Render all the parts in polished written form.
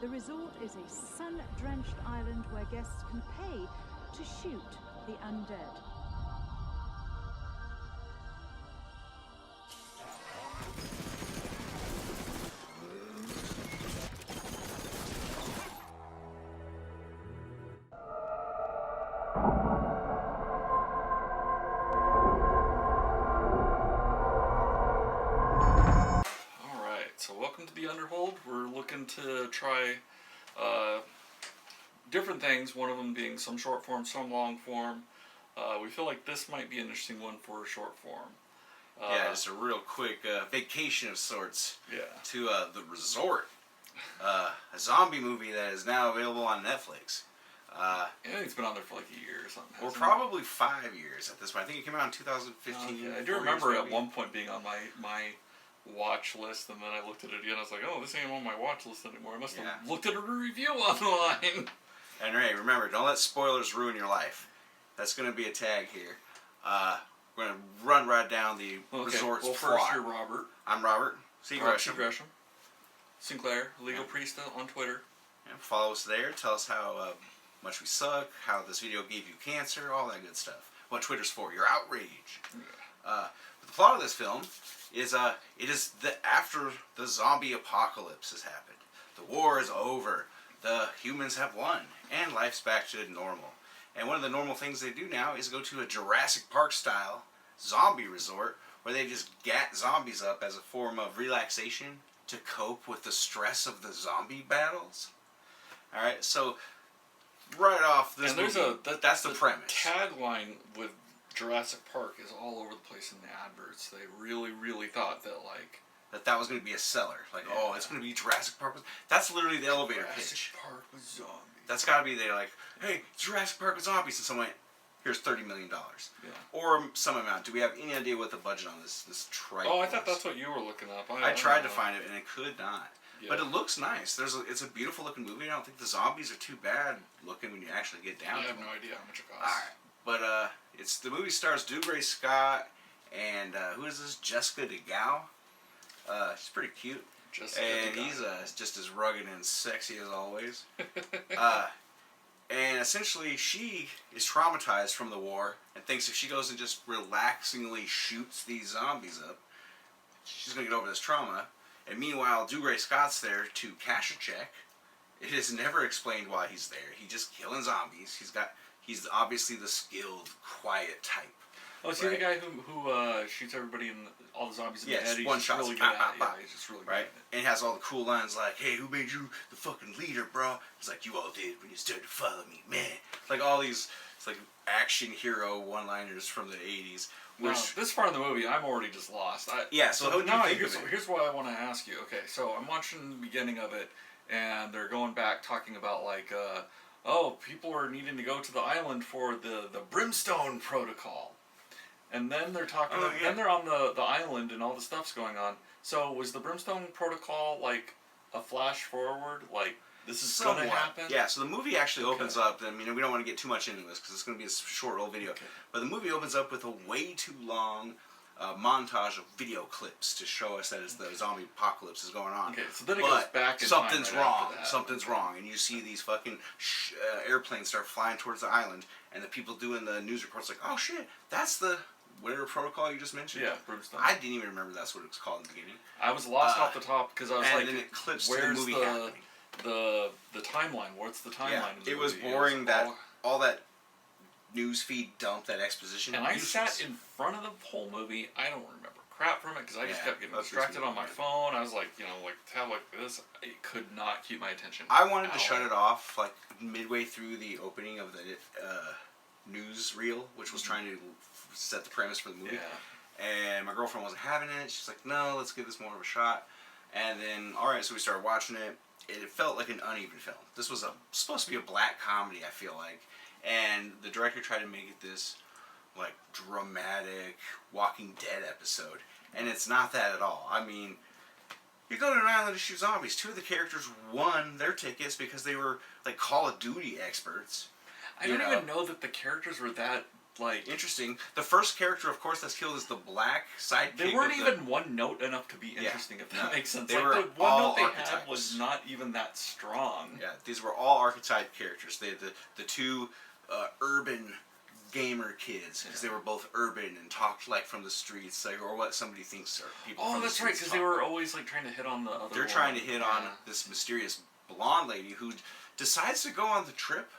The resort is a sun-drenched island where guests can pay to shoot the undead. So welcome to the Underhold. We're looking to try different things, one of them being some short form, some long form. We feel like this might be an interesting one for a short form. Yeah, just a real quick vacation of sorts to the Resort, a zombie movie that is now available on Netflix. I think it's been on there for like a year or something. Or probably 5 years at this point. I think it came out in 2015. I do remember at one point being on my watch list, and then I looked at it again. I was like, oh, this ain't on my watch list anymore. I must have looked at a review online. And Ray, remember, don't let spoilers ruin your life. That's going to be a tag here. We're going to run right down the Resort's plot. First, you're Robert. I'm Robert. C. Gresham. Sinclair, Legal Priesta on Twitter. And follow us there. Tell us how much we suck, how this video gave you cancer, all that good stuff. What Twitter's for, your outrage. But the plot of this film is it is after the zombie apocalypse has happened. The war is over. The humans have won, and life's back to normal. And one of the normal things they do now is go to a Jurassic Park style zombie resort where they just gat zombies up as a form of relaxation to cope with the stress of the zombie battles. All right, so right off this movie, that's the premise. Tagline with Jurassic Park is all over the place in the adverts. They really thought that that was going to be a seller. Oh, it's going to be Jurassic Park. That's literally the elevator pitch. Jurassic Park with zombies. That's got to be there. Hey, Jurassic Park with zombies. And someone went, here's $30 million. Yeah. Or some amount. Do we have any idea what the budget on this trike I thought that's what you were looking up. I tried to find it and it could not. Yeah. But it looks nice. It's a beautiful looking movie. I don't think the zombies are too bad looking when you actually get down to them. I have no idea how much it costs. All right. But the movie stars Dougray Scott and who is this? Jessica DeGao. She's pretty cute. And he's just as rugged and sexy as always. And essentially, she is traumatized from the war and thinks if she goes and just relaxingly shoots these zombies up, she's going to get over this trauma. And meanwhile, Dougray Scott's there to cash a check. It is never explained why he's there. He's just killing zombies. He's obviously the skilled, quiet type. Oh, is he the guy who shoots everybody and all the zombies in the head? Yes, one shot. Really good at it. Yeah, he's just really good at it. And he has all the cool lines like, hey, who made you the fucking leader, bro? He's like, you all did when you started to follow me, man. All these, it's action hero one-liners from the 80s. Now, this part of the movie, I'm already just lost. Here's what I want to ask you. Okay, so I'm watching the beginning of it, and they're going back talking about people are needing to go to the island for the Brimstone Protocol. And then they're talking. Then they're on the island and all the stuff's going on. So was the Brimstone Protocol a flash forward? This is going to happen? Yeah. So the movie actually opens up. And we don't want to get too much into this because it's going to be a short little video. Okay. But the movie opens up with a way too long montage of video clips to show us that the zombie apocalypse is going on. Okay. So then it goes back. Something's wrong. Something's wrong, and you see these fucking airplanes start flying towards the island, and the people doing the news reports oh shit, that's the whatever protocol you just mentioned? Yeah, Brimstone. I didn't even remember that's what it was called in the beginning. I was lost off the top because I was and then it clips to the movie happening. The timeline. What's the timeline? Yeah, it was boring all that news feed dump, that exposition. And I sat in front of the whole movie. I don't remember crap from it because I just kept getting distracted on my phone. I was tab like this. It could not keep my attention. I wanted to shut it off midway through the opening of the news reel, which was trying to set the premise for the movie. Yeah. And my girlfriend wasn't having it. She's like, no, let's give this more of a shot. And then, alright, so we started watching it. It felt like an uneven film. This was supposed to be a black comedy, I feel like. And the director tried to make it this, dramatic Walking Dead episode. And it's not that at all. You go to an island to shoot zombies. Two of the characters won their tickets because they were, Call of Duty experts. I don't even know that the characters were that like interesting. The first character, of course, that's killed is the black sidekick. They weren't even one note enough to be interesting, if that makes sense. They like were the one all note they archetypes. had was not even that strong. Yeah, these were all archetype characters. They the two urban gamer kids, because they were both urban and talked like from the streets, like, or what somebody thinks are people. Oh, from that's the right, because they were always like trying to hit on the other. They're trying to hit on this mysterious blonde lady who decides to go on the trip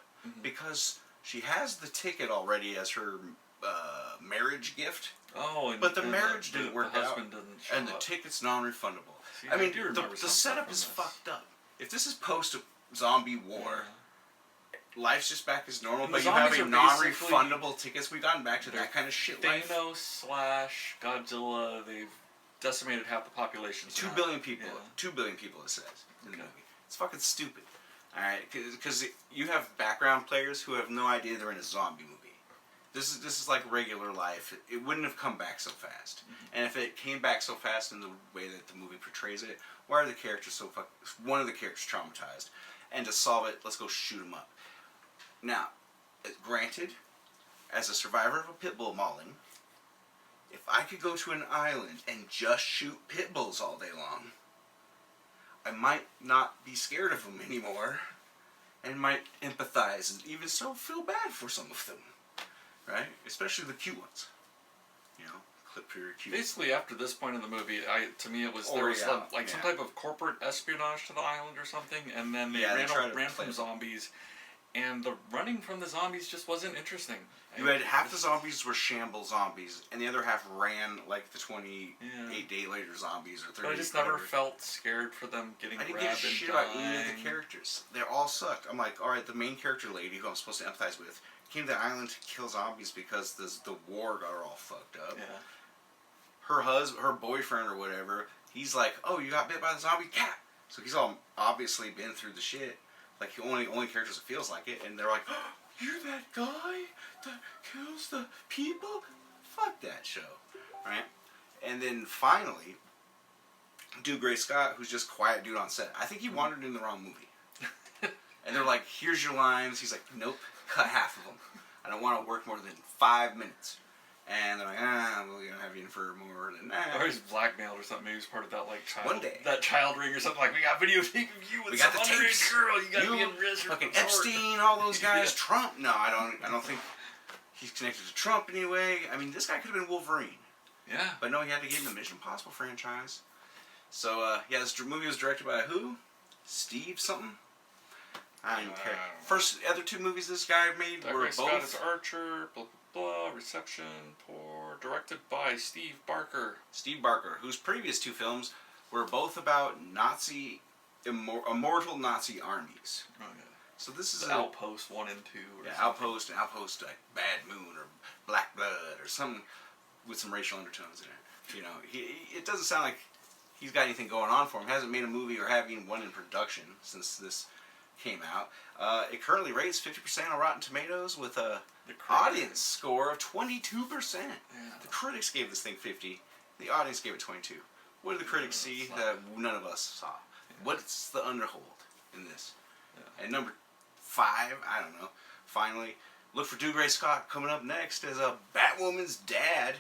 because she has the ticket already as her marriage gift. Oh, but the marriage didn't work out, and the up. ticket's non-refundable. See, I mean, the setup is fucked up. If this is post-zombie war, life's just back as normal, but you have a non-refundable tickets. We've gotten back to that kind of shit. Thanos/Godzilla, they've decimated half the population. 2 billion people. Yeah. 2 billion people, it says in the movie. It's fucking stupid. Alright, because you have background players who have no idea they're in a zombie movie. This is like regular life. It wouldn't have come back so fast. And if it came back so fast in the way that the movie portrays it, why are the characters so one of the characters traumatized? And to solve it, let's go shoot him up. Now, granted, as a survivor of a pit bull mauling, if I could go to an island and just shoot pit bulls all day long, I might not be scared of them anymore, and might empathize and even so feel bad for some of them, right? Especially the cute ones, you know, clip your cute. Basically, after this point in the movie, to me it was there was some type of corporate espionage to the island or something, and then they ran from zombies, and the running from the zombies just wasn't interesting. You had half the zombies were shamble zombies, and the other half ran like the 28-day later zombies or 30. But I just never felt scared for them getting grabbed and dying. I didn't give a shit about any of the characters. They all sucked. I'm like, alright, the main character lady, who I'm supposed to empathize with, came to the island to kill zombies because the war got her all fucked up. Yeah. Her boyfriend or whatever, he's like, oh, you got bit by the zombie cat. So he's all obviously been through the shit. Like, only characters that feels like it, and they're like, oh, you're that guy that kills the people? Fuck that show, right? And then finally, dude Gray Scott, who's just quiet dude on set. I think he wandered in the wrong movie. And they're like, here's your lines. He's like, nope, cut half of them. I don't want to work more than 5 minutes. And they're like, well, you don't have you in for more than that. Or he's blackmailed or something. Maybe he's part of that child. One day. That child ring or something. Like, we got videotape of you with some underage girl. You got to be in Rezort. Fucking Epstein, all those guys. Trump. No, I don't think he's connected to Trump anyway. I mean, this guy could have been Wolverine. Yeah. But no, he had to give him the Mission Impossible franchise. So, this movie was directed by who? Steve something? I don't even care. First, other 2 movies this guy made were both... Scott is Archer, blah, blah, blah, reception, poor, directed by Steve Barker. Steve Barker, whose previous 2 films were both about Nazi, immortal Nazi armies. Oh, yeah. So this is Outpost 1 and 2. Or Outpost like Bad Moon or Black Blood or something with some racial undertones in it. You know, it doesn't sound like he's got anything going on for him. He hasn't made a movie or having one in production since this came out. It currently rates 50% on Rotten Tomatoes with a audience score of 22%. Yeah. The critics gave this thing 50. The audience gave it 22. What did the critics see that none of us saw? Yeah. What's the underhold in this? Yeah. And number 5, I don't know. Finally, look for Dougray Scott coming up next as a Batwoman's dad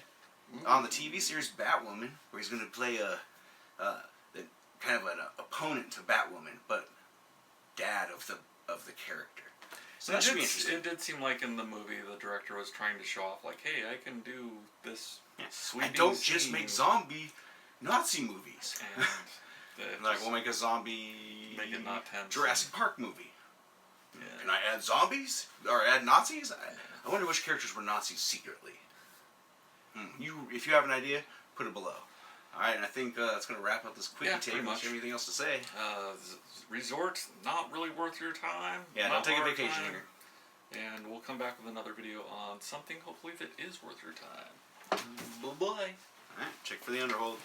on the TV series Batwoman, where he's going to play a kind of an opponent to Batwoman, but dad of the character. So that should be interesting. It did seem like in the movie the director was trying to show off, like, hey, I can do this sweeping I don't just make zombie Nazi movies. And like, we'll make a zombie Jurassic Park movie. Yeah. Can I add zombies? Or add Nazis? I wonder which characters were Nazis secretly. If you have an idea, put it below. Alright, and I think that's going to wrap up this quickie tape. Unless you have anything else to say. Resort, not really worth your time. Yeah, don't take a vacation here. And we'll come back with another video on something, hopefully, that is worth your time. Bye-bye. Alright, check for the underhold.